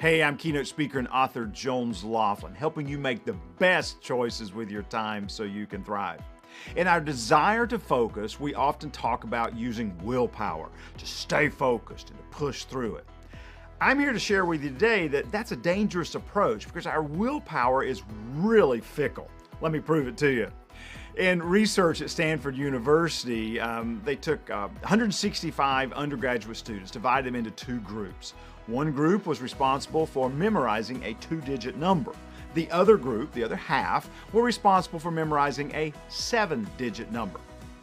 Hey, I'm keynote speaker and author Jones Loflin, helping you make the best choices with your time so you can thrive. In our desire to focus, we often talk about using willpower to stay focused and to push through it. I'm here to share with you today that that's a dangerous approach because our willpower is really fickle. Let me prove it to you. In research at Stanford University, they took 165 undergraduate students, divided them into two groups. One group was responsible for memorizing a two-digit number. The other group, the other half, were responsible for memorizing a seven-digit number.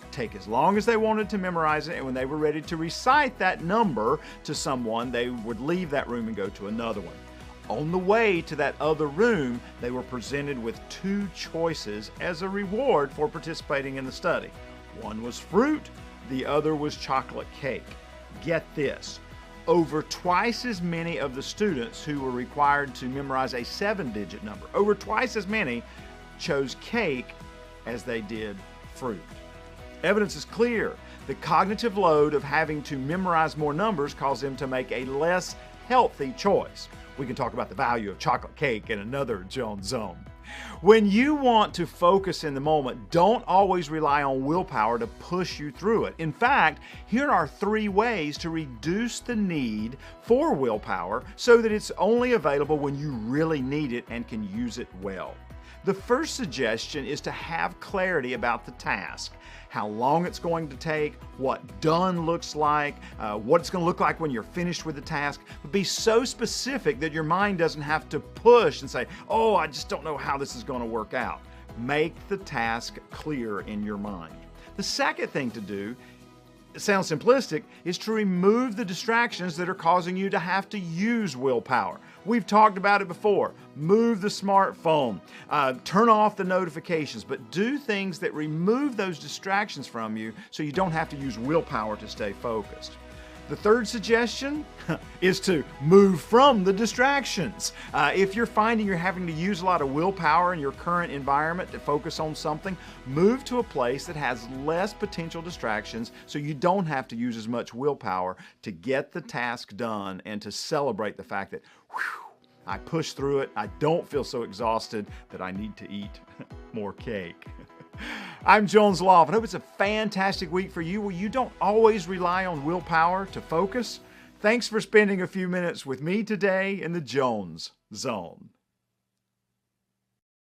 Take as long as they wanted to memorize it, and when they were ready to recite that number to someone, they would leave that room and go to another one. On the way to that other room, they were presented with two choices as a reward for participating in the study. One was fruit, the other was chocolate cake. Get this, over twice as many of the students who were required to memorize a seven-digit number, over twice as many chose cake as they did fruit. Evidence is clear. The cognitive load of having to memorize more numbers caused them to make a less healthy choice. We can talk about the value of chocolate cake in another Jones Zone. When you want to focus in the moment, don't always rely on willpower to push you through it. In fact, here are 3 ways to reduce the need for willpower so that it's only available when you really need it and can use it well. The first suggestion is to have clarity about the task, how long it's going to take, what done looks like, what it's going to look like when you're finished with the task. Be so specific that your mind doesn't have to push and say, oh, I just don't know how this is going to work out. Make the task clear in your mind. The second thing to do, it sounds simplistic, is to remove the distractions that are causing you to have to use willpower. We've talked about it before. Move the smartphone, turn off the notifications, but do things that remove those distractions from you so you don't have to use willpower to stay focused. The third suggestion is to move from the distractions. If you're finding you're having to use a lot of willpower in your current environment to focus on something, move to a place that has less potential distractions so you don't have to use as much willpower to get the task done and to celebrate the fact that, whew, I pushed through it. I don't feel so exhausted that I need to eat more cake. I'm Jones Loflin. I hope it's a fantastic week for you where you don't always rely on willpower to focus. Thanks for spending a few minutes with me today in the Jones Zone.